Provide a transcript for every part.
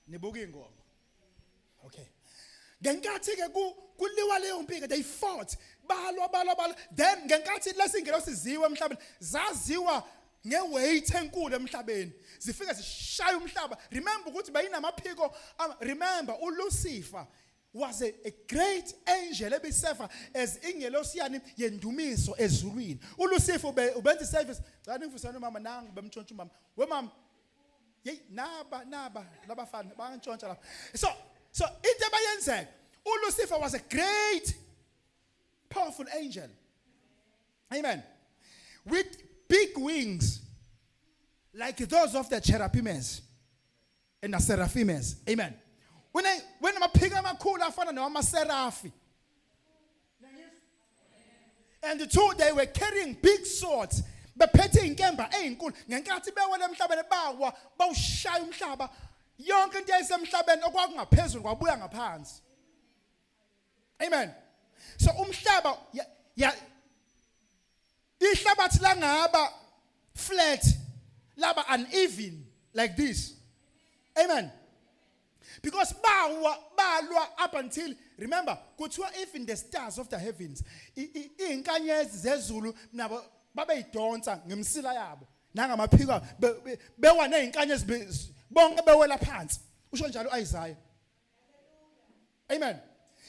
nibuka ingoma. Okay. Ngenkathi ke kuliwa leyo mpi ke they fought balwa then ngenkathi lesingelo siziwe emhlabeni zaziwa ngeweight enkulu emhlabeni zifika zishaya umhlaba. Remember ukuthi bayinamaphiko. Remember uLucifer was a great angel ebisefa as ingelosiyani yendumiso ezulwini. uLucifer ubenza service. Cha ningifusana mama nangu bemntshontsha umama. We mama hey naba labafana bangantshontsha lapha. So into abayenzeka uLucifer was a great powerful angel. Amen. With big wings like those of the cherubims and the seraphims. Amen. When amaphiko amakhulu afana nawamaserafi. And the two, they were carrying big swords. Bephethe inkemba ezinkulu ngenkathi bewele emhlabeni bawa bawushaya umhlaba yonke into eyayisemhlabeni okwakungaphezulu kwabuya ngaphansi. Amen. So umhlaba ihlabathi langaba flat laba uneven like this. Amen. Because balwa up until, remember, kuthiwa even the stars of the heavens izinkanyezi zezulu nabo babeyidonsa ngemsila yabo nangamaphiko bewa nezinkanyezi bonke bewela phansi. Usho njalo uIsaiah. Amen.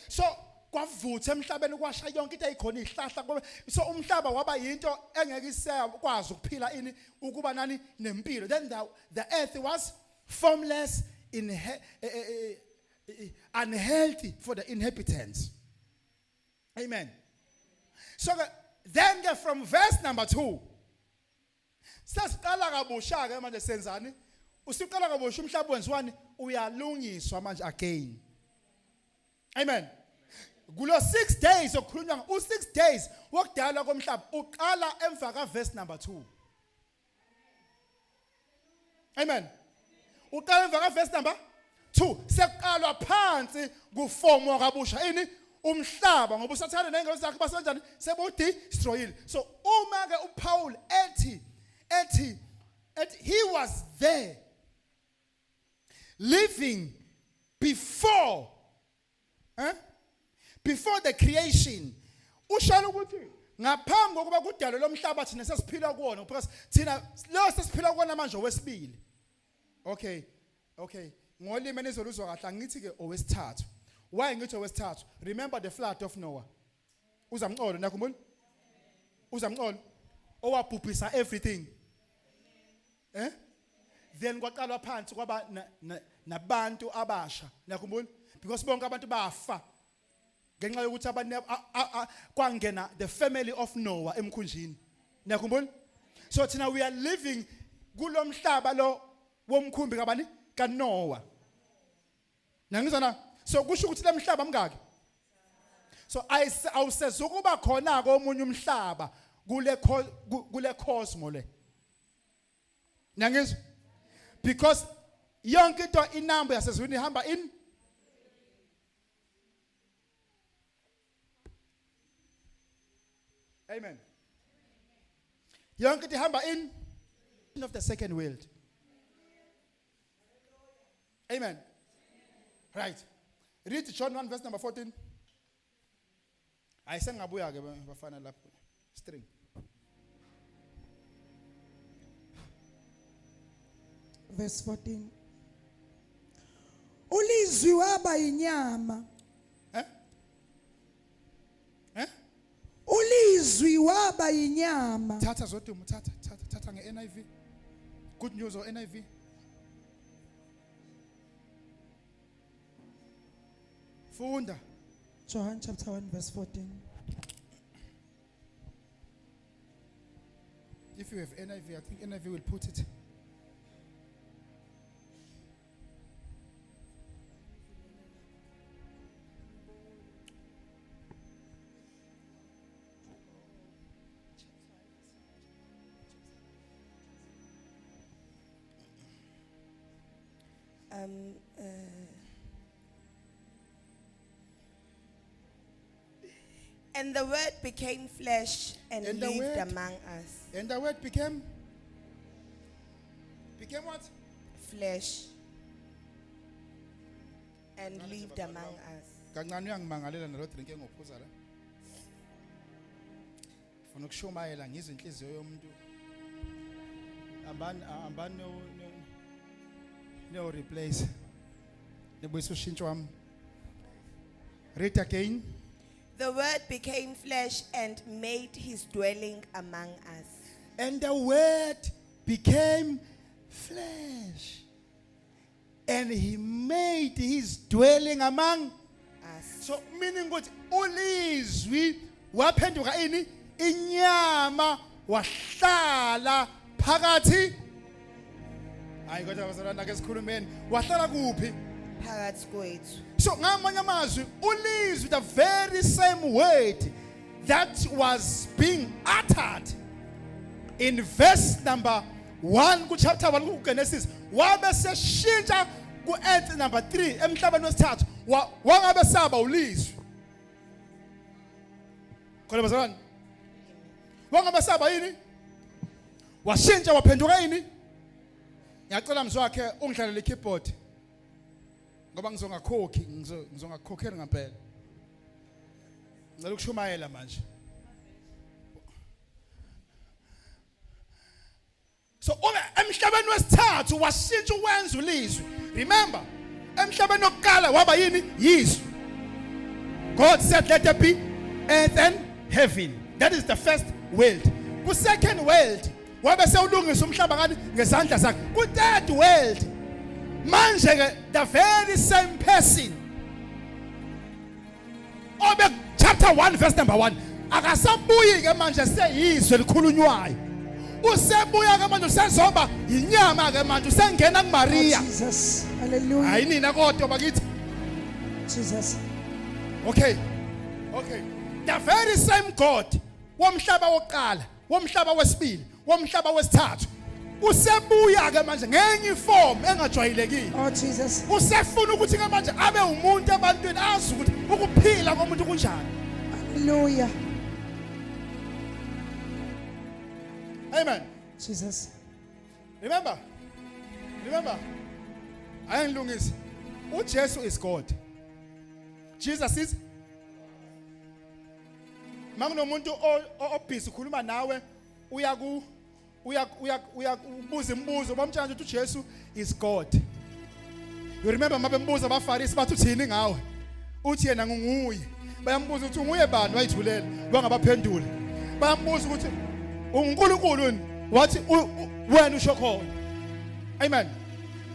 So kwavutha emhlabeni kwasha yonke into eyikhona ihlahla. So umhlaba waba yinto engeke isekwazi ukuphila ini ukuba nani nempilo. Then the earth was formless, unhealthy for the inhabitants. Amen. So then from verse number 2 sesiqala kabusha ke manje senzani usiqala kabusha umhlaba wenziwani uyalungiswa manje again. Amen. Kulo 6 days okukhulunywa u6 days wokudala komhlaba uqala emva ka verse number 2. Amen. Uqala emva ka verse number 2 sekuqalwa phansi kufomo kabusha ini umhlaba ngoba usathana nengelo zakhe basenjani sebudestroyile. So uma ke uPaul ethi he was there living before the creation. Ushalo ukuthi ngaphambi kokuba kudalo lomhlaba thina sesiphila kuona because thina lo sesiphila kuona manje owesibili. Okay. Ngolimi nizoluzwa kahle angithi ke owesithathu. Why ngithi owesithathu? Remember the flood of Noah. Uzamxolo nakhumbula? Uzamxolo owabhubhisa everything. Then kwaqalwa phansi kwaba nabantu abasha. Nakhumbula? Because bonke abantu bafa. Ngenxa yokuthi abantu kwangena the family of Noah emkhunjini. Nakhumbula? So thina we are living kulomhlaba lo womkhumbi kabani kaNoah. Nangizana so kusho ukuthi lemhlaba mngaki. So awusezukuba khona komunye umhlaba kule cosmos le. Nangizwa? Because yonke into inamba yasezweni ihamba in. Amen. Yonke into ihamba in of the second world. Amen. Right. Read John 1 verse number 14. Ayisengabuya ke bafana lapho. String. Verse 14. Ulizwi waba inyama. Ulizwi waba inyama. Thatha zodumo thatha ngeNIV. Good news or NIV. Funda. John chapter 1 verse 14. If you have NIV, I think NIV will put it. And the word became flesh and lived among us. And the word became what? Flesh. and lived among us. Kancane uyangimangalela nalo drink engophuza la. Ufuna ukushumayela ngizwe inhliziyo yomuntu. Abani no replace. Nebuyisa ushintsho wami. Read again. The word became flesh and made his dwelling among us. And the word became flesh. And he made his dwelling among Us. So meaning ukuthi ulizwi waphenduka ini inyama wahlala phakathi. Hayi kodwa bazalwana ke sikhulumeni wahlala kuphi? Phakathi kwethu. So ngamanye amazwi ulizwi the very same word that was being uttered in verse number 1 ku chapter 1 ku Genesis wabe seshintsha ku Acts number 3 emhlabeni wesithathu wangabe saba ulizwi. Khona bazalwane wangabe saba yini? Washintsha waphenduka yini? Ngiyacela mzwakhe ungidlalele keyboard. Ngoba ngizongakhokhi ngizongakhokhela ngempela. Ngicela ukushumayela manje. So emhlabeni wesithathu washintsha ukwenza ulizwi. Remember, emhlabeni wokuqala waba yini? Yizwi. God said let there be earth and heaven. That is the first world. Ku second world wabe sewulungisa umhlaba ngani ngezandla zakhe. Ku third world manje ke the very same person obe chapter 1 verse number 1 akasabuyi ke manje seyizwe likhulunywayo. Usebuya ke manje usezoba inyama ke manje usengena kuMaria. Jesus. Hallelujah. Hayi nina kodwa bakithi. Jesus. Okay. The very same God womhlaba wokuqala, womhlaba wesibili, womhlaba wesithathu. Usebuya ke manje ngenye iform engajwayelekile. Oh Jesus. Usefuna ukuthi ke manje abe umuntu ebantwini azi ukuthi ukuphila komuntu kunjani. Hallelujah. Amen. Jesus. Remember. Ayengilungisi. uJesu is God. Jesus is Mangunomuntu obhizi ukhuluma nawe uyabuza imibuzo bamtshela ukuthi uJesu is God. You remember mabembuza abaFarisi bathi uthini ngawe? Uthi yena ngunguye. Bayambuza ukuthi unguye bani wayithulela bangabaphendula. Bayambuza ukuthi uNkulunkulu yini? Wathi wena usho khona. Amen.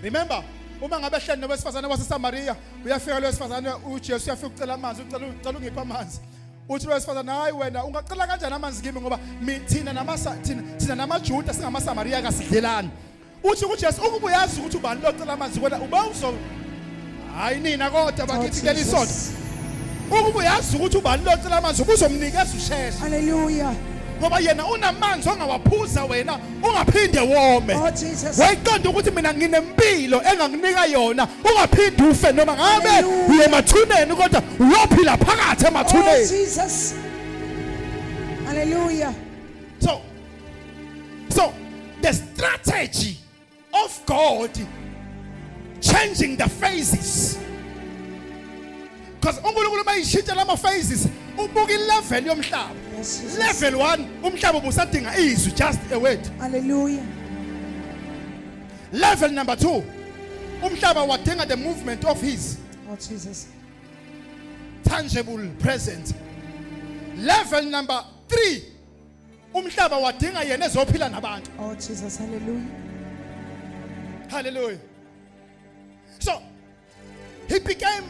Remember uma ngabe hleli nowesifazane waseSamaria uyafika lo wesifazane uJesu uyafika ucela amanzi ucela ungipha amanzi. Uthi lo wesifazane hayi wena ungacela kanjani amanzi kimi ngoba thina namaJuda singamaSamaria kasidlelani. Uthi kuJesu ukuba uyazi ukuthi ubani locela amanzi wena uba uzo hayi nina kodwa bakithi ke lisonto. Ukuba uyazi ukuthi ubani locela amanzi ukuzomnikeza usheshe. Hallelujah. Ngoba yena unamanzi ongawaphuza wena ungaphinde wome. Oh Jesus. Wayiqonda ukuthi mina nginempilo enganginika yona ungaphinde ufe noma ngabe uye emathuneni kodwa uyophila phakathi Oh emathuneni. Jesus. Hallelujah. So the strategy of God changing the phases. Because uNkulunkulu mayishintsha lama phases ubuka ilevel yomhlaba. Yes, Jesus. Level 1 umhlaba ubusadinga izwi just a word. Hallelujah. Level number 2 umhlaba wadinga the movement of his Oh Jesus. tangible presence. Level number 3 umhlaba wadinga yena ezophila nabantu. Oh Jesus. Hallelujah. Hallelujah. So he became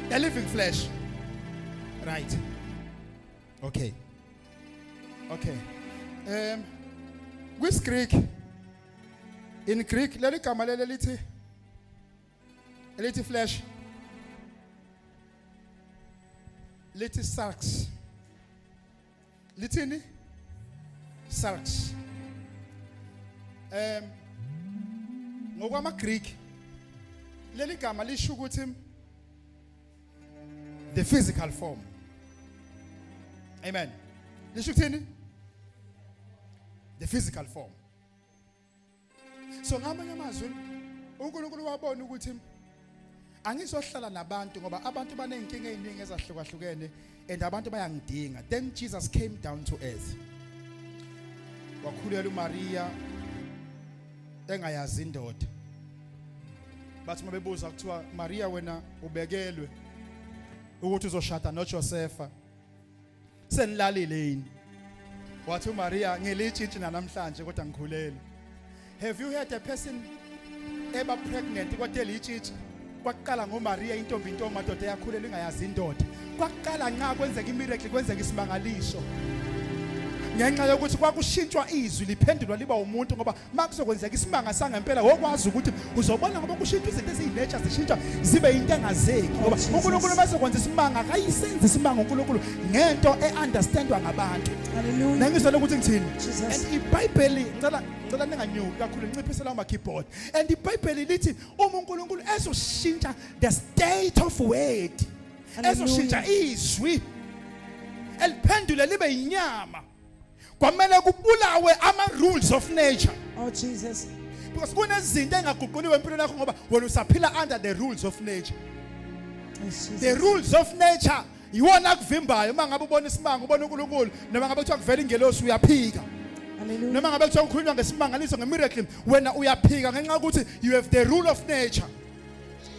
the living flesh. Right. Okay. With Greek, in Greek, leli gama leli lithi flesh. Lithi sarx. Lithini? Sarx. Ngokwama Greek, leli gama lisho ukuthi the physical form. Amen. Lisho ukuthini? The physical form. So ngamanye amazwi uNkulunkulu wabona ukuthi angizohlala nabantu ngoba abantu banenkinga eziningi ezahlukahlukene and abantu bayangidinga. Then Jesus came down to earth. Wakhulela uMaria engayazi indoda. Bathi mabebuza kuthiwa Maria wena ubekelwe ukuthi uzoshada noJosepha. Senilalile yini? Wathi uMaria ngilitshitshi namhlanje kodwa ngikhulele. Have you heard a person ever pregnant kodwa elitshitshi? Kwaqala ngoMaria intombi madoda yakhulela ingayazi indoda. Kwaqala nxa kwenzeka imiracle kwenzeka isimangaliso. Ngenxa yokuthi kwakushintshwa izwi liphendulwa liba umuntu ngoba makuzokwenzeka isimanga sangempela wokwazi ukuthi uzobona ngoba kushintshwa izinto eziyinecha zishintsha zibe into engazeki ngoba uNkulunkulu masokwenza isimanga akayisenzi isimanga uNkulunkulu ngento eunderstandwa ngabantu. Hallelujah. Nangizwa ukuthi ngithini? Jesus. And iBhayibheli ngicela ninganyuki kakhulu nginciphise lawo ma-keyboard. And iBhayibheli lithi uma uNkulunkulu ezoshintsha the state of word. Ezoshintsha izwi eliphendule libe inyama. Kwamele kubulawe ama-rules of nature. Oh Jesus. Because kunezinto engaguquliwe empilweni yakho ngoba wena usaphila under the rules of nature. Yes, Jesus. The rules of nature yiwona kuvimbayo uma ngabe ubona isimanga ubona uNkulunkulu noma ngabe kuthiwa kuvela ingelosi uyaphika. Hallelujah. Noma ngabe kuthiwa kukhulunywa ngesimangaliso ngemiracle wena uyaphika ngenxa yokuthi you have the rule of nature.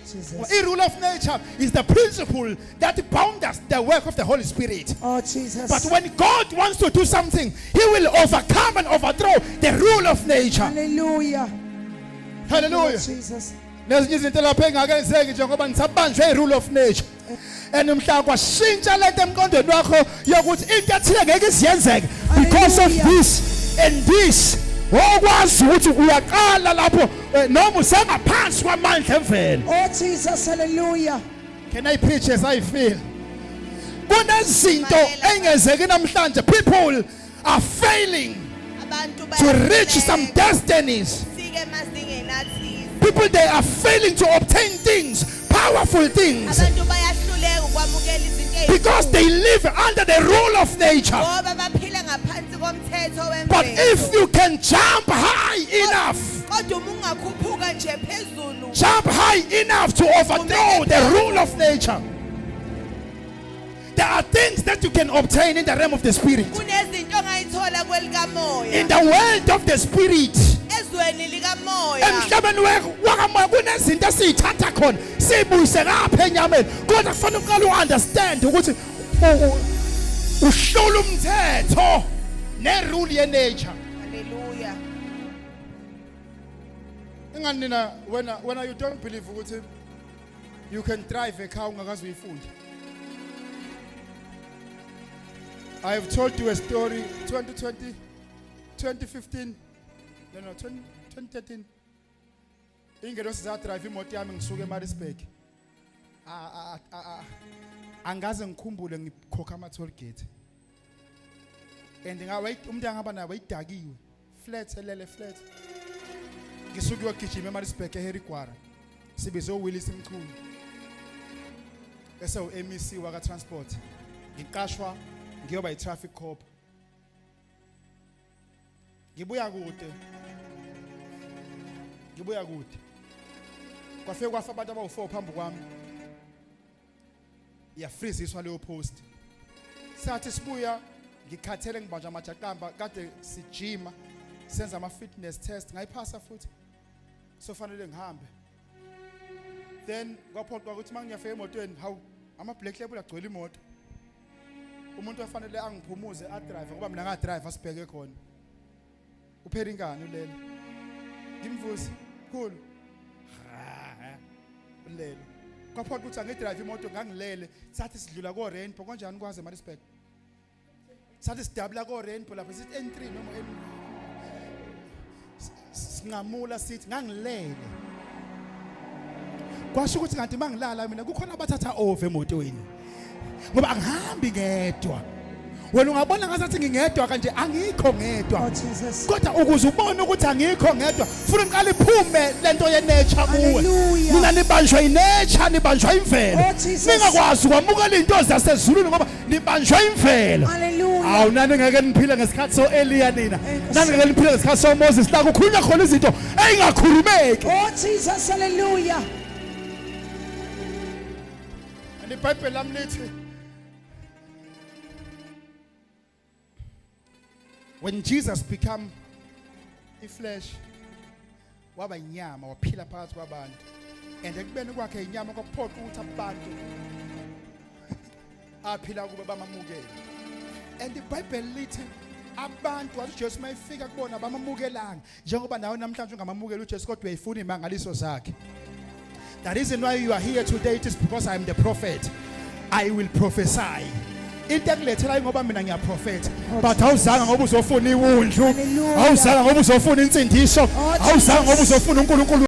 Jesus. The rule of nature is the principle that bounds the work of the Holy Spirit. Oh Jesus. But when God wants to do something, He will overcome and overthrow the rule of nature. Hallelujah. Hallelujah. Jesus. Nezinye izinto lapha engakenzeki njengoba ngisabanjwe i-rule of nature. And mhla kwashintsha lento emqondweni wakho yokuthi into ethile ngeke isiyenzeke because of Hallelujah. this and this. Okwazi ukuthi uyaqala lapho noma usengaphansi kwamandla emvelo. Oh Jesus. Hallelujah. Can I preach as I feel? Kunezinto engezeki namhlanje. People are failing Abantu to reach some destinies. Fike mazingenathi. People, they are failing to obtain things, powerful things, Abantu bayahluleka ukwamukela izinto because they live under the rule of nature. ngoba baphila ngaphansi komthetho wemvelo. But if you can jump high enough, kodwa uma ungakhuphuka nje phezulu jump high enough to overthrow the rule of nature, there are things that you can obtain in the realm of the spirit. kunezinto ongayithola kwelikamoya In the world of the spirit, ezweni likamoya emhlabeni wakamoya kunezinto esiyithatha khona sibuyise kapha enyameni kodwa kufanele uqale uunderstand ukuthi uhlula umthetho nerule ye-nature. haleluya Ingani nina when you don't believe ukuthi you can drive a car ungakaze uyifunda. I have told you a story 2020 2015 no 2013 ingelosi za drive imoto yami ngisuka eMaritzburg angaze ngikhumbule ngikhokha ama toll gate and ngawait umuntu angaba nayo wayidakiwe flat elele flat ngisuke yogijima eMaritzburg eHerigwara sibizo Willis Mchunu bese uMEC waka transport ngiqashwa ngiyoba i-traffic cop. Ngibuya kude kwafika kwafa abantu abawu4 phambi kwami yafreeziswa leyo post sathi sibuya ngikhathele ngibanjwa amajaqamba kade sijima senza ama fitness test ngayiphasa futhi so fanele ngihambe then kwaphoqa ukuthi mangiyafika emotweni hawu ama black label agcwele imoto umuntu ofanele angiphumuze adrive ngoba mina ngadrive asibheke khona uPheringane ulele ngimvusi khulu ulele kwaphoqa ukuthi angidrive imoto ngangilele sathi sidlula ko Rainbow kanjani kwaze eMaritzburg sathi sidabula ko Rainbow lapha sithi N3 noma singamula sithi ngangilele kwasho ukuthi kanti mangilala mina kukhona abathatha over emotweni ngoba angihambi ngedwa wena ungabona ngazathi ngingedwa kanje angikho ngedwa Oh Jesus. kodwa ukuze ubone ukuthi angikho ngedwa funa ngiqale iphume lento ye-nature kuwe Hallelujah. mina nibanjwa i-nature nibanjwa imvelo Oh, Jesus. ningakwazi ukwamukela into zasezulwini ngoba nibanjwa imvelo Hallelujah. awu nani ngeke niphile ngesikhathi so-Eliya nina Enkosi. nani ngeke niphile ngesikhathi so-Moses la kukhulunywa khona izinto ey'ngakhulumeki. Oh Jesus. Hallelujah. And iBhayibheli lami lithi when Jesus became iflesh waba inyama waphila phakathi kwabantu and ekubeni kwakhe inyama kokuphoqa ukuthi abantu aphila kuba bamamukele and iBhayibheli lithi abantu wathi Jesu mayifika kubona bamamukelanga njengoba nawe namhlanje ungamamukela uJesu kodwa uyayifuna imangaliso zakhe. The reason why you are here today it is because I am the prophet. I will prophesy. Into ekulethela ngoba mina ngiyaprofeta but awuzanga ngoba uzofuna iwundlu, awuzanga ngoba uzofuna insindiso, awuzanga ngoba uzofuna uNkulunkulu